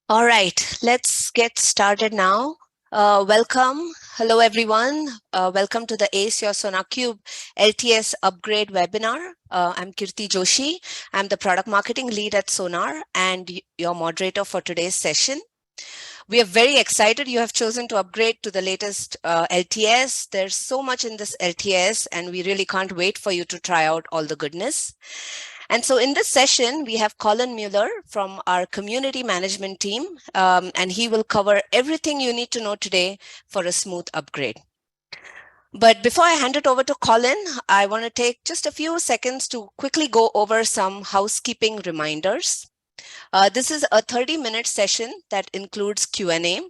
All right, let's get started now. Welcome. Hello, everyone. Welcome to the ACE Your SonarQube LTS Upgrade webinar. I'm Kirti Joshi. I'm the Product Marketing Lead at Sonar and your moderator for today's session. We are very excited you have chosen to upgrade to the latest LTS. There's so much in this LTS, and we really can't wait for you to try out all the goodness. And so in this session, we have Colin Mueller from our community management team, and he will cover everything you need to know today for a smooth upgrade. But before I hand it over to Colin, I want to take just a few seconds to quickly go over some housekeeping reminders. This is a 30-minute session that includes Q&A.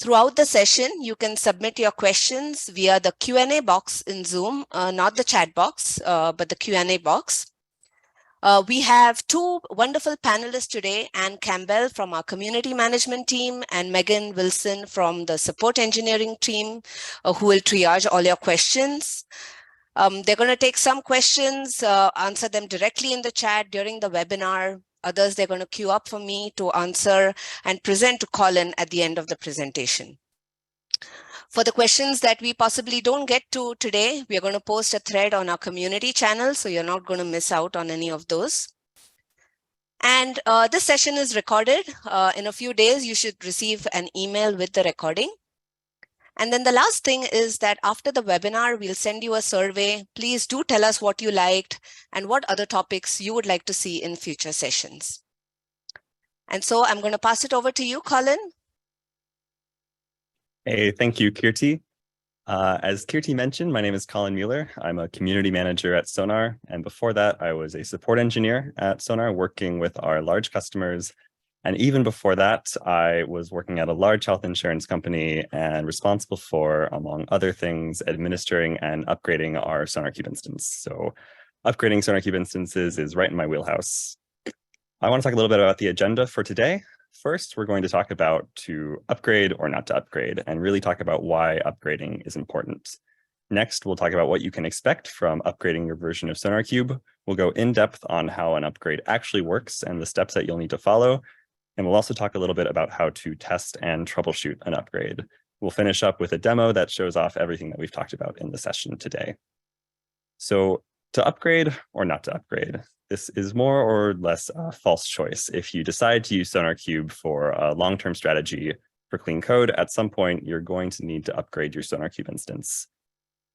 Throughout the session, you can submit your questions via the Q&A box in Zoom, not the chat box, but the Q&A box. We have two wonderful panelists today, Anne Campbell from our community management team and Megan Wilson from the support engineering team, who will triage all your questions. They're going to take some questions, answer them directly in the chat during the webinar. Others, they're going to queue up for me to answer and present to Colin at the end of the presentation. For the questions that we possibly don't get to today, we are going to post a thread on our community channel, so you're not going to miss out on any of those. And this session is recorded. In a few days, you should receive an email with the recording. And then the last thing is that after the webinar, we'll send you a survey. Please do tell us what you liked and what other topics you would like to see in future sessions. And so I'm going to pass it over to you, Colin. Hey, thank you, Kirti. As Kirti mentioned, my name is Colin Mueller. I'm a community manager at Sonar. And before that, I was a support engineer at Sonar working with our large customers. And even before that, I was working at a large health insurance company and responsible for, among other things, administering and upgrading our SonarQube instance. So upgrading SonarQube instances is right in my wheelhouse. I want to talk a little bit about the agenda for today. First, we're going to talk about to upgrade or not to upgrade and really talk about why upgrading is important. Next, we'll talk about what you can expect from upgrading your version of SonarQube. We'll go in depth on how an upgrade actually works and the steps that you'll need to follow. And we'll also talk a little bit about how to test and troubleshoot an upgrade. We'll finish up with a demo that shows off everything that we've talked about in the session today. So to upgrade or not to upgrade, this is more or less a false choice. If you decide to use SonarQube for a long-term strategy for clean code, at some point, you're going to need to upgrade your SonarQube instance.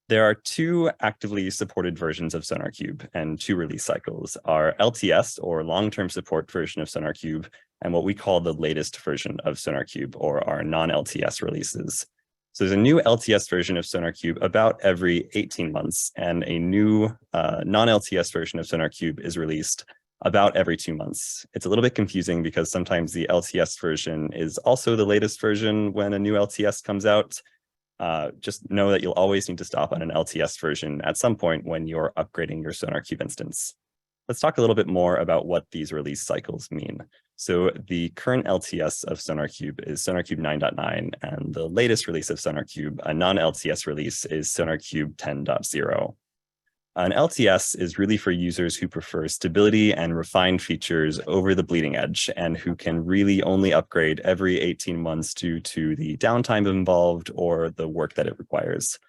There are two actively supported versions of SonarQube and two release cycles, our LTS or long-term support version of SonarQube and what we call the latest version of SonarQube or our non-LTS releases. So there's a new LTS version of SonarQube about every 18 months, and a new non-LTS version of SonarQube is released about every 2 months. It's a little bit confusing because sometimes the LTS version is also the latest version when a new LTS comes out. Just know that you'll always need to stop on an LTS version at some point when you're upgrading your SonarQube instance. Let's talk a little bit more about what these release cycles mean. So the current LTS of SonarQube is SonarQube 9.9, and the latest release of SonarQube, a non-LTS release, is SonarQube 10.0. An LTS is really for users who prefer stability and refined features over the bleeding edge and who can really only upgrade every 18 months due to the downtime involved or the work that it requires.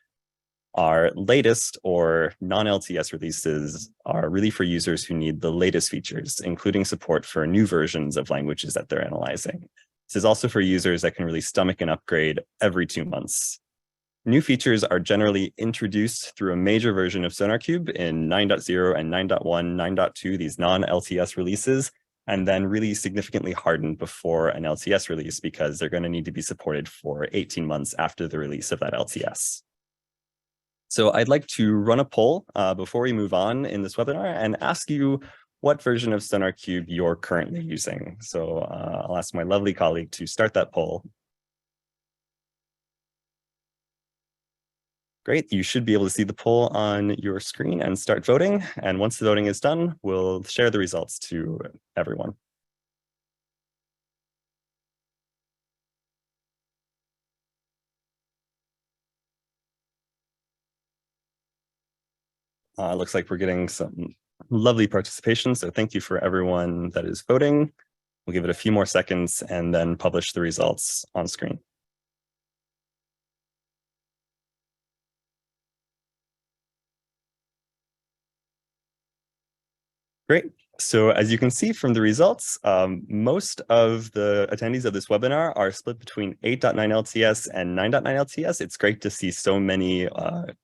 Our latest or non-LTS releases are really for users who need the latest features, including support for new versions of languages that they're analyzing. This is also for users that can really stomach an upgrade every 2 months. New features are generally introduced through a major version of SonarQube in 9.0 and 9.1, 9.2, these non-LTS releases, and then really significantly hardened before an LTS release because they're going to need to be supported for 18 months after the release of that LTS. So I'd like to run a poll before we move on in this webinar and ask you what version of SonarQube you're currently using. So I'll ask my lovely colleague to start that poll. Great, you should be able to see the poll on your screen and start voting. And once the voting is done, we'll share the results to everyone. Looks like we're getting some lovely participation, so thank you for everyone that is voting. We'll give it a few more seconds and then publish the results on screen. Great. So as you can see from the results, most of the attendees of this webinar are split between 8.9 LTS and 9.9 LTS. It's great to see so many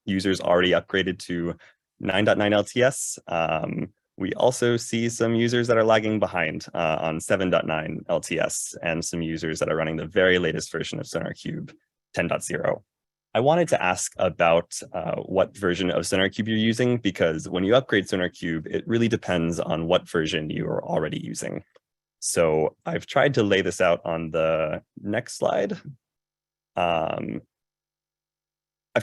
users already upgraded to 9.9 LTS. We also see some users that are lagging behind on 7.9 LTS and some users that are running the very latest version of SonarQube 10.0. I wanted to ask about what version of SonarQube you're using, because when you upgrade SonarQube, it really depends on what version you are already using. So I've tried to lay this out on the next slide. I've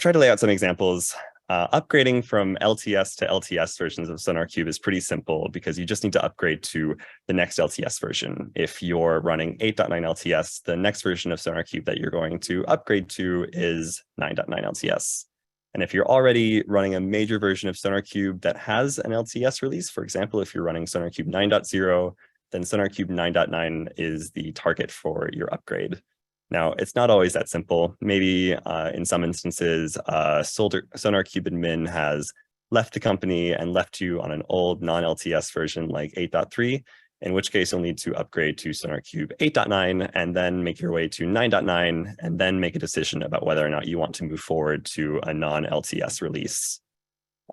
tried to lay out some examples. Upgrading from LTS to LTS versions of SonarQube is pretty simple because you just need to upgrade to the next LTS version. If you're running 8.9 LTS, the next version of SonarQube that you're going to upgrade to is 9.9 LTS. And if you're already running a major version of SonarQube that has an LTS release, for example, if you're running SonarQube 9.0, then SonarQube 9.9 is the target for your upgrade. Now, it's not always that simple. Maybe in some instances, SonarQube admin has left the company and left you on an old non-LTS version like 8.3, in which case you'll need to upgrade to SonarQube 8.9 and then make your way to 9.9 and then make a decision about whether or not you want to move forward to a non-LTS release.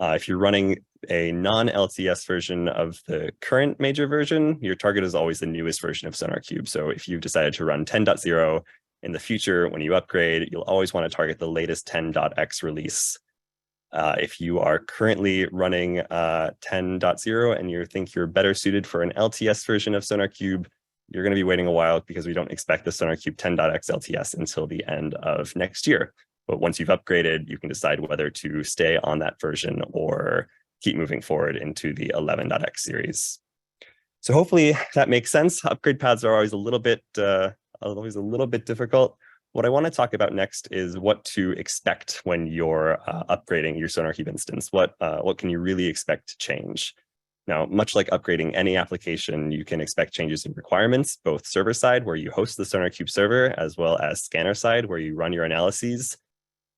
If you're running a non-LTS version of the current major version, your target is always the newest version of SonarQube. So if you've decided to run 10.0, in the future, when you upgrade, you'll always want to target the latest 10.x release. If you are currently running 10.0 and you think you're better suited for an LTS version of SonarQube, you're going to be waiting a while because we don't expect the SonarQube 10.x LTS until the end of next year. But once you've upgraded, you can decide whether to stay on that version or keep moving forward into the 11.x series. So hopefully that makes sense. Upgrade paths are always a little bit difficult. What I want to talk about next is what to expect when you're upgrading your SonarQube instance. What can you really expect to change? Now, much like upgrading any application, you can expect changes in requirements, both server side, where you host the SonarQube server, as well as scanner side, where you run your analyses.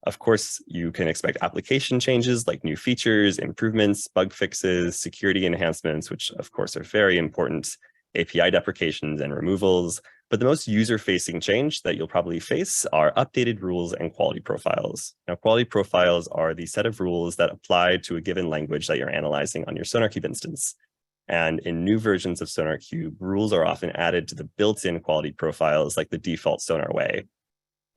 Of course, you can expect application changes like new features, improvements, bug fixes, security enhancements, which of course are very important, API deprecations and removals. But the most user-facing change that you'll probably face are updated rules and quality profiles. Now, quality profiles are the set of rules that apply to a given language that you're analyzing on your SonarQube instance. And in new versions of SonarQube, rules are often added to the built-in quality profiles like the default Sonar way.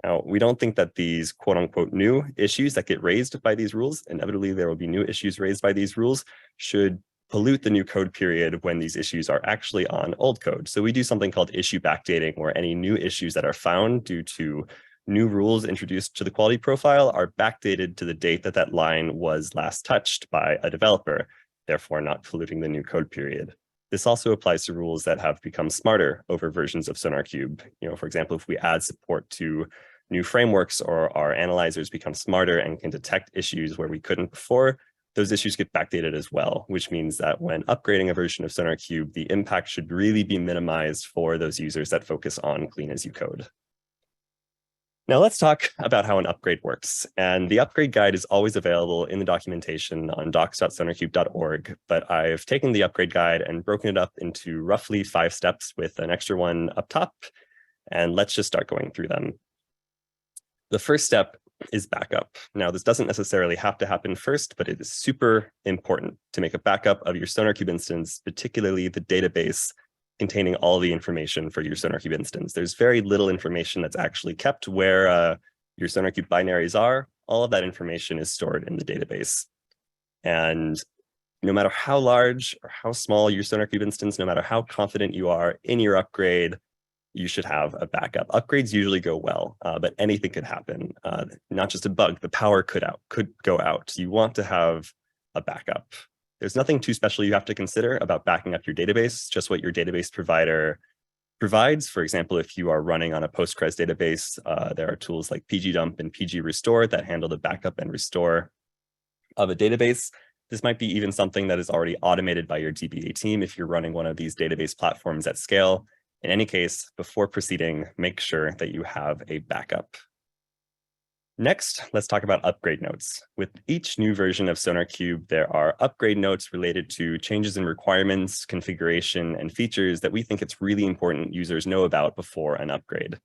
Now, we don't think that these quote-unquote new issues that get raised by these rules, inevitably there will be new issues raised by these rules, should pollute the new code period when these issues are actually on old code. So we do something called issue backdating, where any new issues that are found due to new rules introduced to the quality profile are backdated to the date that that line was last touched by a developer, therefore not polluting the new code period. This also applies to rules that have become smarter over versions of SonarQube. For example, if we add support to new frameworks or our analyzers become smarter and can detect issues where we couldn't before, those issues get backdated as well, which means that when upgrading a version of SonarQube, the impact should really be minimized for those users that focus on clean as you code. Now let's talk about how an upgrade works. And the upgrade guide is always available in the documentation on docs.sonarcube.org, but I've taken the upgrade guide and broken it up into roughly 5 steps with an extra one up top. And let's just start going through them. The first step is backup. Now, this doesn't necessarily have to happen first, but it is super important to make a backup of your SonarQube instance, particularly the database containing all the information for your SonarQube instance. There's very little information that's actually kept where your SonarQube binaries are. All of that information is stored in the database. And no matter how large or how small your SonarQube instance, no matter how confident you are in your upgrade, you should have a backup. Upgrades usually go well, but anything could happen. Not just a bug, the power could go out. You want to have a backup. There's nothing too special you have to consider about backing up your database, just what your database provider provides. For example, if you are running on a Postgres database, there are tools like pgdump and pgrestore that handle the backup and restore of a database. This might be even something that is already automated by your DBA team if you're running one of these database platforms at scale. In any case, before proceeding, make sure that you have a backup. Next, let's talk about upgrade notes. With each new version of SonarQube, there are upgrade notes related to changes in requirements, configuration, and features that we think it's really important users know about before an upgrade.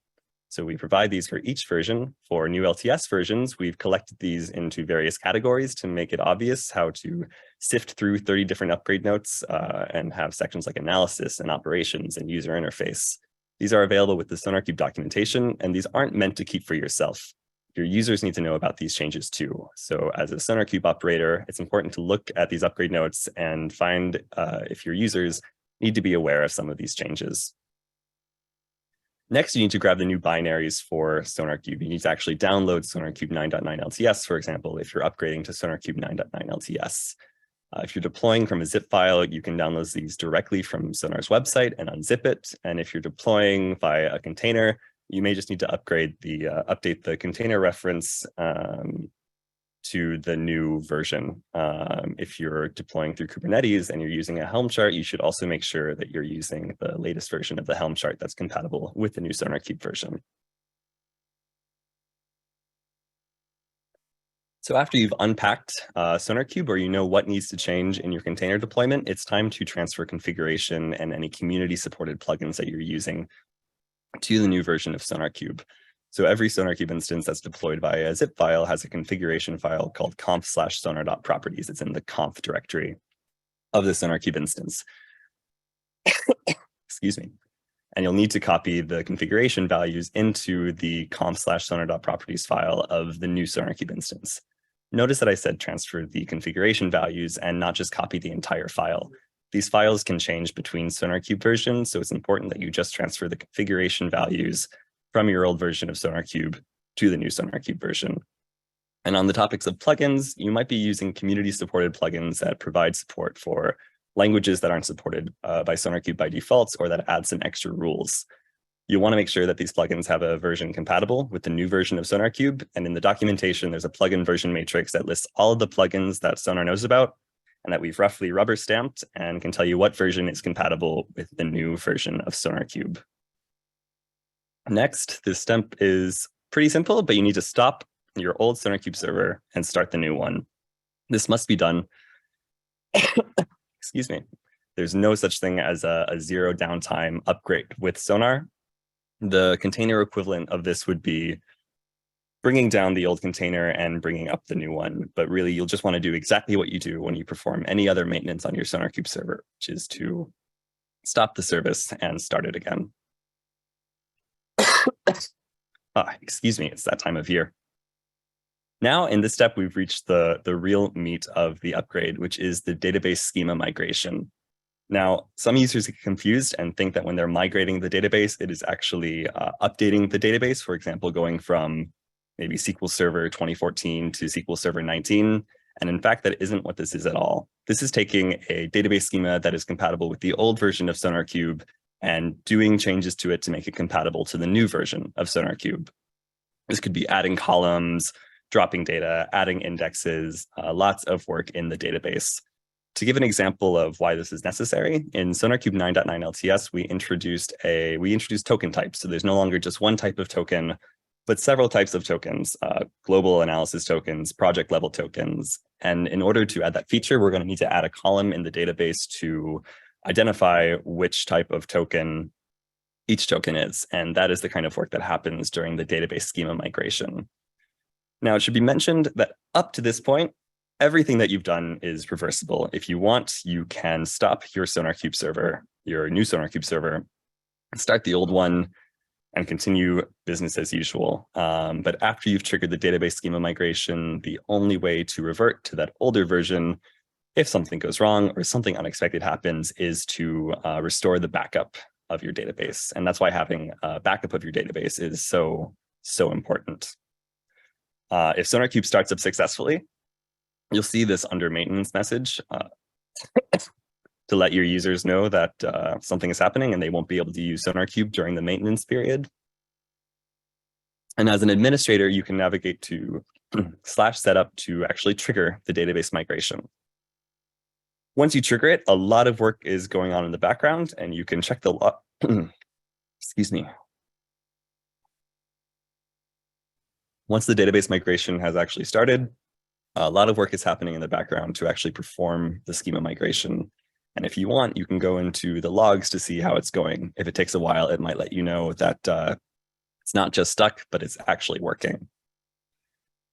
So we provide these for each version. For new LTS versions, we've collected these into various categories to make it obvious how to sift through 30 different upgrade notes and have sections like analysis and operations and user interface. These are available with the SonarQube documentation, and these aren't meant to keep for yourself. Your users need to know about these changes too. So as a SonarQube operator, it's important to look at these upgrade notes and find if your users need to be aware of some of these changes. Next, you need to grab the new binaries for SonarQube. You need to actually download SonarQube 9.9 LTS, for example, if you're upgrading to SonarQube 9.9 LTS. If you're deploying from a zip file, you can download these directly from Sonar's website and unzip it. And if you're deploying via a container, you may just need to update the container reference to the new version. If you're deploying through Kubernetes and you're using a Helm chart, you should also make sure that you're using the latest version of the Helm chart that's compatible with the new SonarQube version. So after you've unpacked SonarQube, or you know what needs to change in your container deployment, it's time to transfer configuration and any community-supported plugins that you're using to the new version of SonarQube. So every SonarQube instance that's deployed via a zip file has a configuration file called conf/sonar.properties. It's in the conf directory of the SonarQube instance. Excuse me. And you'll need to copy the configuration values into the conf/sonar.properties file of the new SonarQube instance. Notice that I said transfer the configuration values and not just copy the entire file. These files can change between SonarQube versions, so it's important that you just transfer the configuration values from your old version of SonarQube to the new SonarQube version. And on the topics of plugins, you might be using community-supported plugins that provide support for languages that aren't supported by SonarQube by default, or that add some extra rules. You want to make sure that these plugins have a version compatible with the new version of SonarQube. And in the documentation, there's a plugin version matrix that lists all of the plugins that Sonar knows about and that we've roughly rubber stamped and can tell you what version is compatible with the new version of SonarQube. Next, this step is pretty simple, but you need to stop your old SonarQube server and start the new one. This must be done. Excuse me. There's no such thing as a zero downtime upgrade with Sonar. The container equivalent of this would be bringing down the old container and bringing up the new one. But really, you'll just want to do exactly what you do when you perform any other maintenance on your SonarQube server, which is to stop the service and start it again. Excuse me, it's that time of year. Now, in this step, we've reached the real meat of the upgrade, which is the database schema migration. Now, some users get confused and think that when they're migrating the database, it is actually updating the database, for example, going from maybe SQL Server 2014 to SQL Server 19. And in fact, that isn't what this is at all. This is taking a database schema that is compatible with the old version of SonarQube and doing changes to it to make it compatible to the new version of SonarQube. This could be adding columns, dropping data, adding indexes, lots of work in the database. To give an example of why this is necessary, in SonarQube 9.9 LTS, we introduced token types. So there's no longer just one type of token, but several types of tokens, global analysis tokens, project level tokens. And in order to add that feature, we're going to need to add a column in the database to identify which type of token each token is. And that is the kind of work that happens during the database schema migration. Now, it should be mentioned that up to this point, everything that you've done is reversible. If you want, you can stop your SonarQube server, your new SonarQube server, start the old one, and continue business as usual. But after you've triggered the database schema migration, the only way to revert to that older version, if something goes wrong or something unexpected happens, is to restore the backup of your database. And that's why having a backup of your database is so important. If SonarQube starts up successfully, you'll see this under maintenance message to let your users know that something is happening and they won't be able to use SonarQube during the maintenance period. And as an administrator, you can navigate to /setup to actually trigger the database migration. Once you trigger it, a lot of work is going on in the background, and you can check the log. Excuse me. Once the database migration has actually started, a lot of work is happening in the background to actually perform the schema migration. And if you want, you can go into the logs to see how it's going. If it takes a while, it might let you know that it's not just stuck, but it's actually working.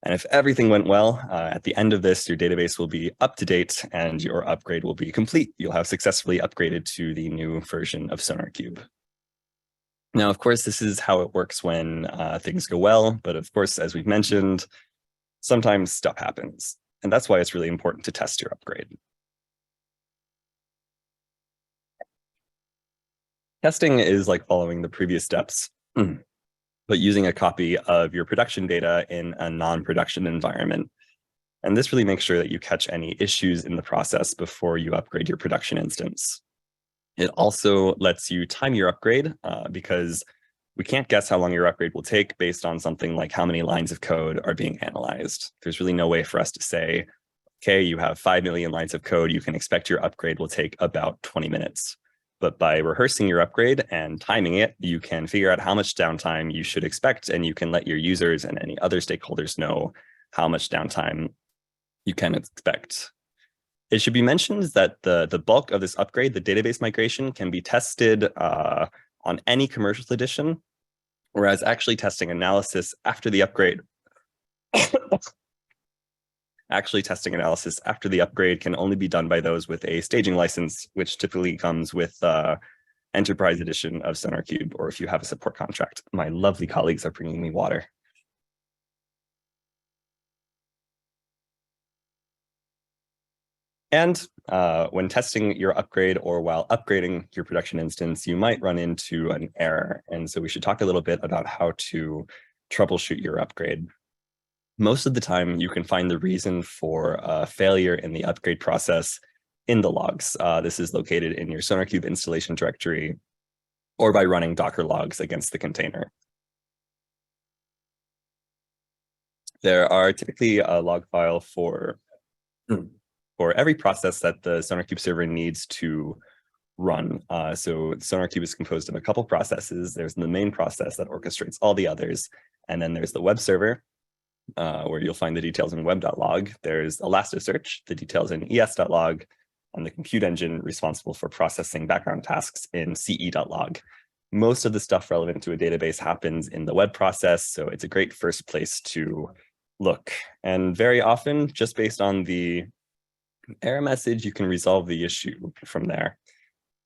And if everything went well, at the end of this, your database will be up to date and your upgrade will be complete. You'll have successfully upgraded to the new version of SonarQube. Now, of course, this is how it works when things go well. But of course, as we've mentioned, sometimes stuff happens. And that's why it's really important to test your upgrade. Testing is like following the previous steps, but using a copy of your production data in a non-production environment. And this really makes sure that you catch any issues in the process before you upgrade your production instance. It also lets you time your upgrade because we can't guess how long your upgrade will take based on something like how many lines of code are being analyzed. There's really no way for us to say, okay, you have 5 million lines of code, you can expect your upgrade will take about 20 minutes. But by rehearsing your upgrade and timing it, you can figure out how much downtime you should expect, and you can let your users and any other stakeholders know how much downtime you can expect. It should be mentioned that the bulk of this upgrade, the database migration, can be tested on any commercial edition, whereas actually testing analysis after the upgrade can only be done by those with a staging license, which typically comes with Enterprise Edition of SonarQube, or if you have a support contract. My lovely colleagues are bringing me water. And when testing your upgrade or while upgrading your production instance, you might run into an error. And so we should talk a little bit about how to troubleshoot your upgrade. Most of the time, you can find the reason for a failure in the upgrade process in the logs. This is located in your SonarQube installation directory or by running Docker logs against the container. There are typically a log file for every process that the SonarQube server needs to run. So SonarQube is composed of a couple processes. There's the main process that orchestrates all the others. And then there's the web server, where you'll find the details in web.log. There's Elasticsearch, the details in es.log, and the compute engine responsible for processing background tasks in ce.log. Most of the stuff relevant to a database happens in the web process, so it's a great first place to look. And very often, just based on the error message, you can resolve the issue from there.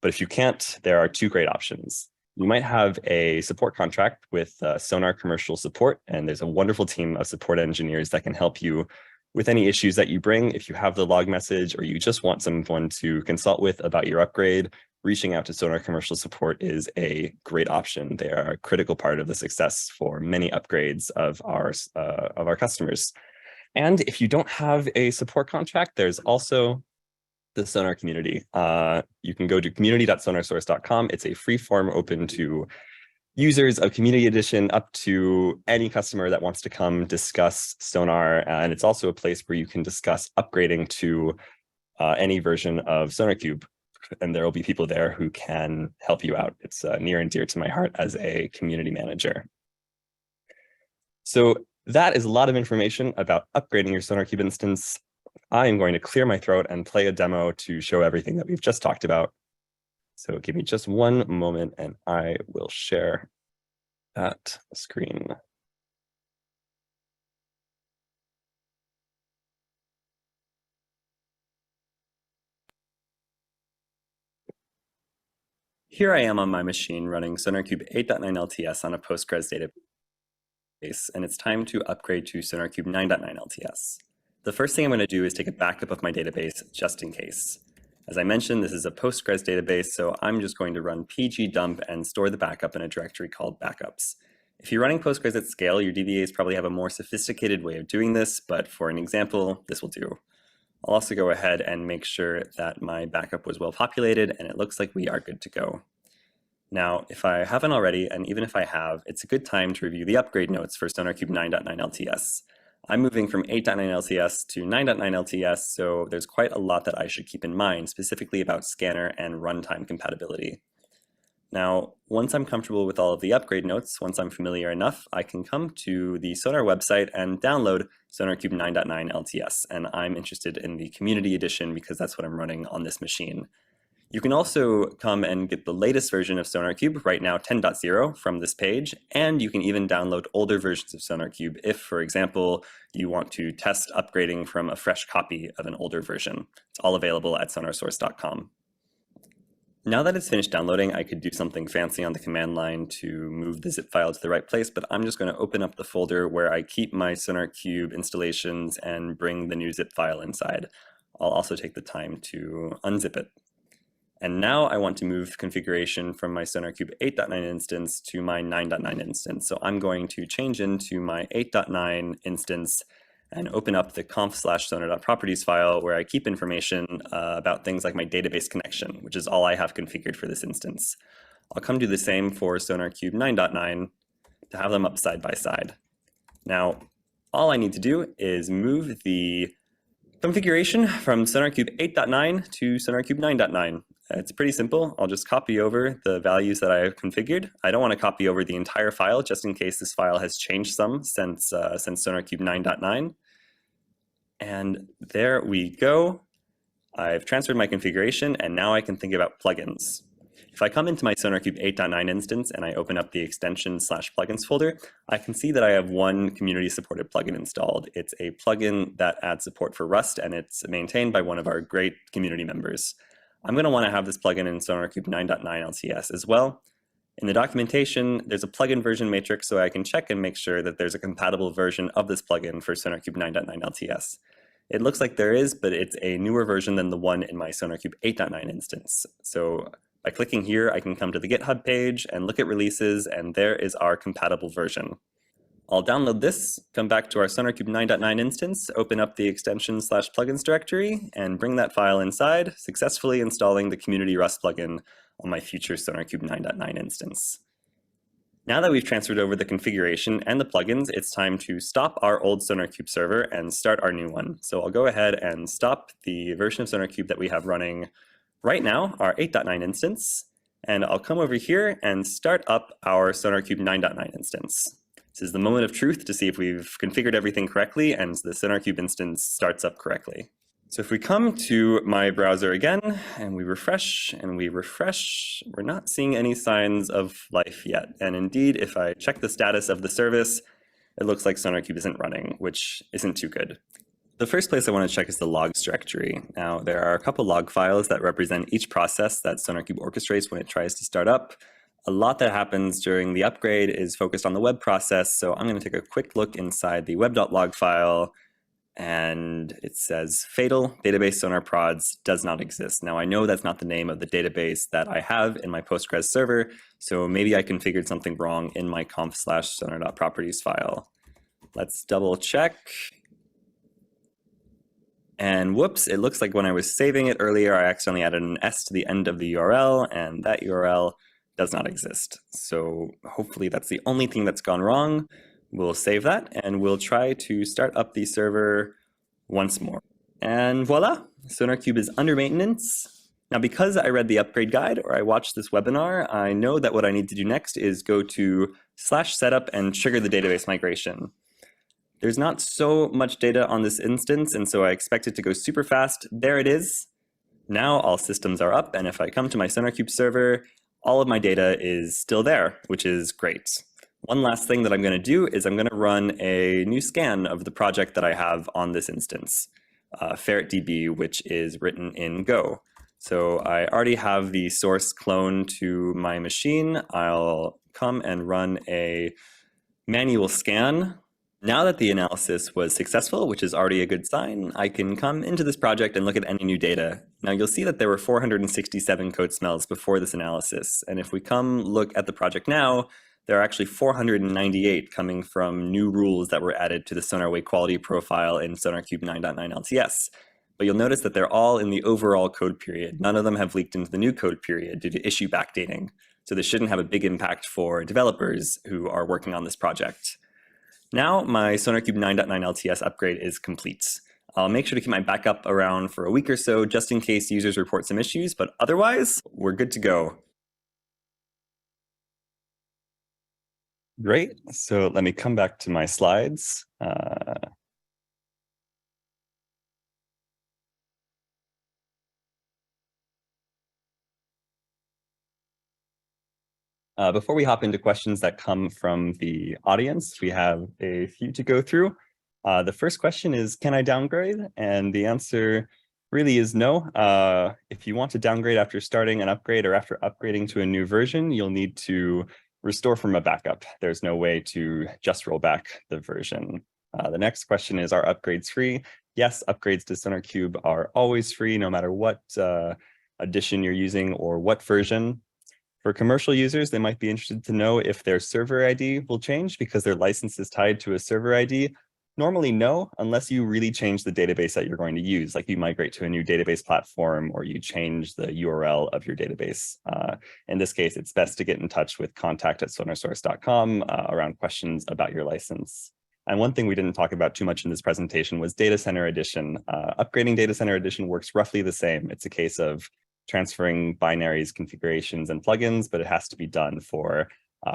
But if you can't, there are two great options. You might have a support contract with Sonar Commercial Support, and there's a wonderful team of support engineers that can help you with any issues that you bring. If you have the log message or you just want someone to consult with about your upgrade, reaching out to Sonar Commercial Support is a great option. They are a critical part of the success for many upgrades of our customers. And if you don't have a support contract, there's also the Sonar Community. You can go to community.sonarsource.com. It's a free form open to users of Community Edition up to any customer that wants to come discuss Sonar. And it's also a place where you can discuss upgrading to any version of SonarQube. And there will be people there who can help you out. It's near and dear to my heart as a community manager. So that is a lot of information about upgrading your SonarQube instance. I am going to clear my throat and play a demo to show everything that we've just talked about. So give me just one moment and I will share that screen. Here I am on my machine running SonarQube 8.9 LTS on a Postgres database, and it's time to upgrade to SonarQube 9.9 LTS. The first thing I'm going to do is take a backup of my database just in case. As I mentioned, this is a Postgres database, so I'm just going to run pgdump and store the backup in a directory called backups. If you're running Postgres at scale, your DBAs probably have a more sophisticated way of doing this, but for an example, this will do. I'll also go ahead and make sure that my backup was well populated, and it looks like we are good to go. Now, if I haven't already, and even if I have, it's a good time to review the upgrade notes for SonarQube 9.9 LTS. I'm moving from 8.9 LTS to 9.9 LTS, so there's quite a lot that I should keep in mind, specifically about scanner and runtime compatibility. Now, once I'm comfortable with all of the upgrade notes, once I'm familiar enough, I can come to the Sonar website and download SonarQube 9.9 LTS. And I'm interested in the Community Edition because that's what I'm running on this machine. You can also come and get the latest version of SonarQube, right now 10.0, from this page, and you can even download older versions of SonarQube if, for example, you want to test upgrading from a fresh copy of an older version. It's all available at sonarsource.com. Now that it's finished downloading, I could do something fancy on the command line to move the zip file to the right place, but I'm just going to open up the folder where I keep my SonarQube installations and bring the new zip file inside. I'll also take the time to unzip it. And now I want to move configuration from my SonarQube 8.9 instance to my 9.9 instance. So I'm going to change into my 8.9 instance and open up the conf/sonar.properties file where I keep information about things like my database connection, which is all I have configured for this instance. I'll come do the same for SonarQube 9.9 to have them up side by side. Now, all I need to do is move the configuration from SonarQube 8.9 to SonarQube 9.9. It's pretty simple. I'll just copy over the values that I have configured. I don't want to copy over the entire file just in case this file has changed some since SonarQube 9.9. And there we go. I've transferred my configuration, and now I can think about plugins. If I come into my SonarQube 8.9 instance and I open up the extension/plugins folder, I can see that I have one community-supported plugin installed. It's a plugin that adds support for Rust, and it's maintained by one of our great community members. I'm going to want to have this plugin in SonarQube 9.9 LTS as well. In the documentation, there's a plugin version matrix so I can check and make sure that there's a compatible version of this plugin for SonarQube 9.9 LTS. It looks like there is, but it's a newer version than the one in my SonarQube 8.9 instance. So by clicking here, I can come to the GitHub page and look at releases, and there is our compatible version. I'll download this, come back to our SonarQube 9.9 instance, open up the extension/plugins directory, and bring that file inside, successfully installing the Community Rust plugin on my future SonarQube 9.9 instance. Now that we've transferred over the configuration and the plugins, it's time to stop our old SonarQube server and start our new one. So I'll go ahead and stop the version of SonarQube that we have running right now, our 8.9 instance, and I'll come over here and start up our SonarQube 9.9 instance. This is the moment of truth to see if we've configured everything correctly and the SonarQube instance starts up correctly. So if we come to my browser again and we refresh, we're not seeing any signs of life yet. And indeed, if I check the status of the service, it looks like SonarQube isn't running, which isn't too good. The first place I want to check is the logs directory. Now, there are a couple log files that represent each process that SonarQube orchestrates when it tries to start up. A lot that happens during the upgrade is focused on the web process, so I'm going to take a quick look inside the web.log file, and it says fatal database sonar prods does not exist. Now, I know that's not the name of the database that I have in my Postgres server, so maybe I configured something wrong in my conf/sonar.properties file. Let's double check. And whoops, it looks like when I was saving it earlier, I accidentally added an S to the end of the URL, and that URL does not exist. So hopefully that's the only thing that's gone wrong. We'll save that, and we'll try to start up the server once more. And voila, SonarQube is under maintenance. Now, because I read the upgrade guide or I watched this webinar, I know that what I need to do next is go to /setup and trigger the database migration. There's not so much data on this instance, and so I expect it to go super fast. There it is. Now all systems are up, and if I come to my SonarQube server, all of my data is still there, which is great. One last thing that I'm going to do is I'm going to run a new scan of the project that I have on this instance, ferretdb, which is written in Go. So I already have the source clone to my machine. I'll come and run a manual scan. Now that the analysis was successful, which is already a good sign, I can come into this project and look at any new data. Now you'll see that there were 467 code smells before this analysis. And if we come look at the project now, there are actually 498 coming from new rules that were added to the SonarWay quality profile in SonarQube 9.9 LTS. But you'll notice that they're all in the overall code period. None of them have leaked into the new code period due to issue backdating. So this shouldn't have a big impact for developers who are working on this project. Now my SonarQube 9.9 LTS upgrade is complete. I'll make sure to keep my backup around for a week or so just in case users report some issues, but otherwise, we're good to go. Great. So let me come back to my slides. Before we hop into questions that come from the audience, we have a few to go through. The first question is, can I downgrade? And the answer really is no. If you want to downgrade after starting an upgrade or after upgrading to a new version, you'll need to restore from a backup. There's no way to just roll back the version. The next question is, are upgrades free? Yes, upgrades to SonarQube are always free, no matter what edition you're using or what version. For commercial users, they might be interested to know if their server ID will change because their license is tied to a server ID. Normally, no, unless you really change the database that you're going to use, like you migrate to a new database platform or you change the URL of your database. In this case, it's best to get in touch with contact@sonarsource.com around questions about your license. And one thing we didn't talk about too much in this presentation was Data Center Edition. Upgrading Data Center Edition works roughly the same. It's a case of transferring binaries, configurations, and plugins, but it has to be done for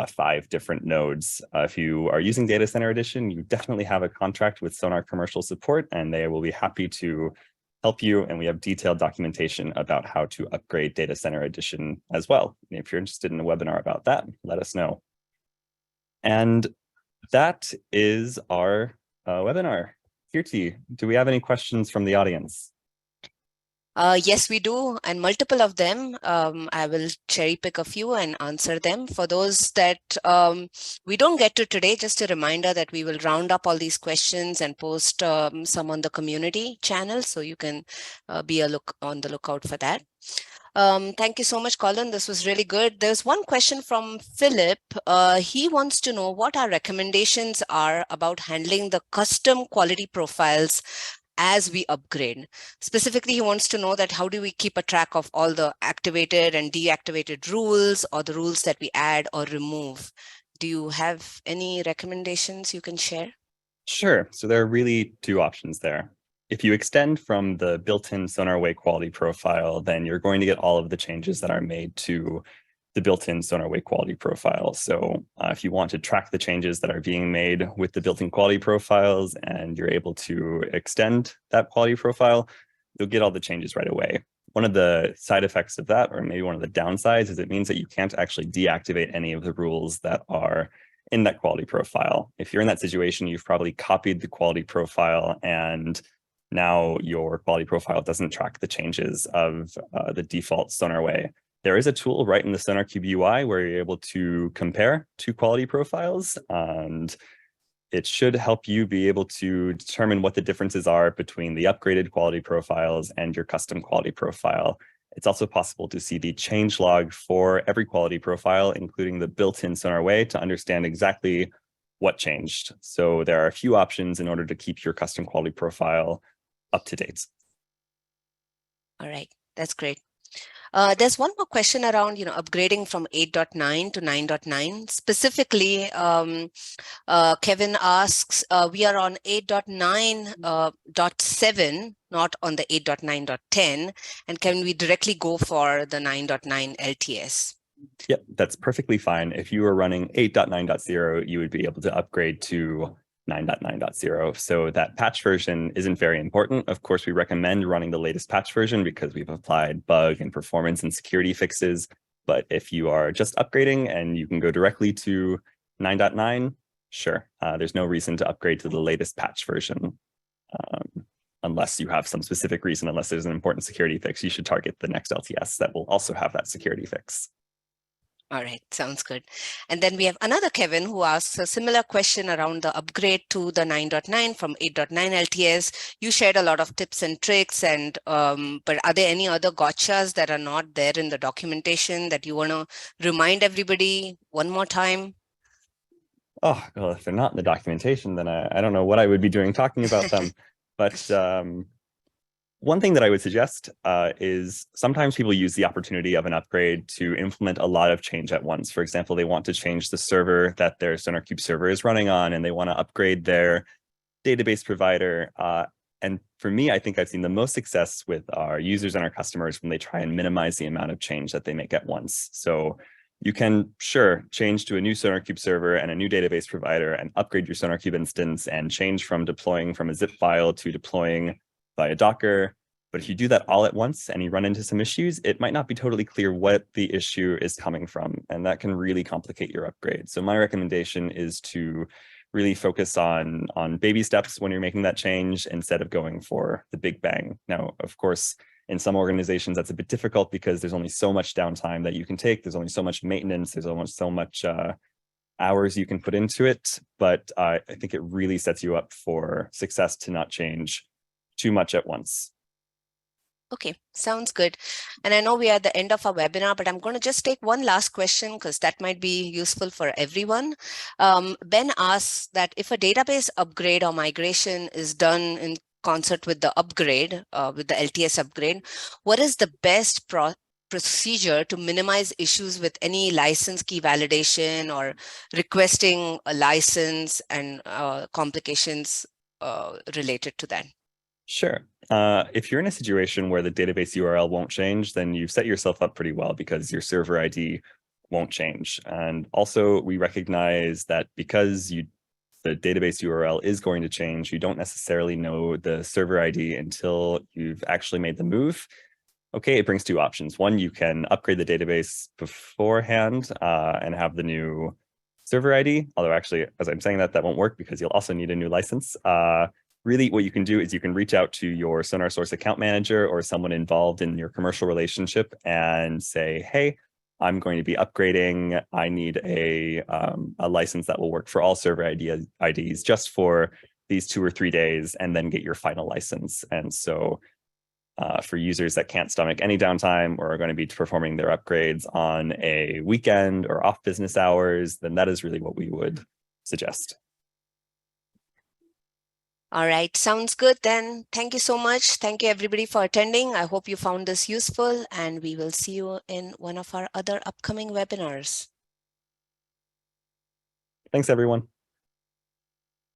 5 different nodes. If you are using Data Center Edition, you definitely have a contract with Sonar Commercial Support, and they will be happy to help you. And we have detailed documentation about how to upgrade Data Center Edition as well. If you're interested in a webinar about that, let us know. And that is our webinar. Kirti, do we have any questions from the audience? Yes, we do, and multiple of them. I will cherry pick a few and answer them. For those that we don't get to today, just a reminder that we will round up all these questions and post some on the community channel, so you can be on the lookout for that. Thank you so much, Colin. This was really good. There's one question from Philip. He wants to know what our recommendations are about handling the custom quality profiles as we upgrade. Specifically, he wants to know that how do we keep a track of all the activated and deactivated rules or the rules that we add or remove. Do you have any recommendations you can share? Sure. So there are really 2 options there. If you extend from the built-in SonarWay quality profile, then you're going to get all of the changes that are made to the built-in SonarWay quality profile. So if you want to track the changes that are being made with the built-in quality profiles and you're able to extend that quality profile, you'll get all the changes right away. One of the side effects of that, or maybe one of the downsides, is it means that you can't actually deactivate any of the rules that are in that quality profile. If you're in that situation, you've probably copied the quality profile and now your quality profile doesn't track the changes of the default SonarWay. There is a tool right in the SonarQube UI where you're able to compare 2 quality profiles, and it should help you be able to determine what the differences are between the upgraded quality profiles and your custom quality profile. It's also possible to see the change log for every quality profile, including the built-in SonarWay, to understand exactly what changed. So there are a few options in order to keep your custom quality profile up to date. All right, that's great. There's one more question around, upgrading from 8.9 to 9.9. Specifically, Kevin asks, we are on 8.9.7, not on the 8.9.10, and can we directly go for the 9.9 LTS? Yep, that's perfectly fine. If you were running 8.9.0, you would be able to upgrade to 9.9.0. So that patch version isn't very important. Of course, we recommend running the latest patch version because we've applied bug and performance and security fixes. But if you are just upgrading and you can go directly to 9.9, sure. There's no reason to upgrade to the latest patch version. Unless you have some specific reason, unless there's an important security fix, you should target the next LTS that will also have that security fix. All right, sounds good. And then we have another Kevin who asks a similar question around the upgrade to the 9.9 from 8.9 LTS. You shared a lot of tips and tricks, and but are there any other gotchas that are not there in the documentation that you want to remind everybody one more time? Oh, well, if they're not in the documentation, then I don't know what I would be doing talking about them. But one thing that I would suggest is sometimes people use the opportunity of an upgrade to implement a lot of change at once. For example, they want to change the server that their SonarQube server is running on, and they want to upgrade their database provider. And for me, I think I've seen the most success with our users and our customers when they try and minimize the amount of change that they make at once. So You can, sure, change to a new SonarQube server and a new database provider and upgrade your SonarQube instance and change from deploying from a zip file to deploying via Docker. But if you do that all at once and you run into some issues, it might not be totally clear what the issue is coming from, and that can really complicate your upgrade. So my recommendation is to really focus on baby steps when you're making that change instead of going for the big bang. Now, of course, in some organizations, that's a bit difficult because there's only so much downtime that you can take. There's only so much maintenance. There's almost so much hours you can put into it. But I think it really sets you up for success to not change too much at once. Okay, sounds good. And I know we are at the end of our webinar, but I'm going to just take one last question because that might be useful for everyone. Ben asks that if a database upgrade or migration is done in concert with the upgrade, with the LTS upgrade, what is the best procedure to minimize issues with any license key validation or requesting a license and complications related to that? Sure. If you're in a situation where the database URL won't change, then you've set yourself up pretty well because your server ID won't change. And also we recognize that because the database URL is going to change, you don't necessarily know the server ID until you've actually made the move. Okay, it brings two options. One, you can upgrade the database beforehand and have the new server ID. Although actually, as I'm saying that won't work because you'll also need a new license. Really, what you can do is you can reach out to your Sonar Source account manager or someone involved in your commercial relationship and say, hey, I'm going to be upgrading. I need a license that will work for all server IDs just for these 2 or 3 days, and then get your final license. And so for users that can't stomach any downtime or are going to be performing their upgrades on a weekend or off business hours, then that is really what we would suggest. All right, sounds good then. Thank you so much. Thank you everybody for attending. I hope you found this useful, and we will see you in one of our other upcoming webinars. Thanks, everyone.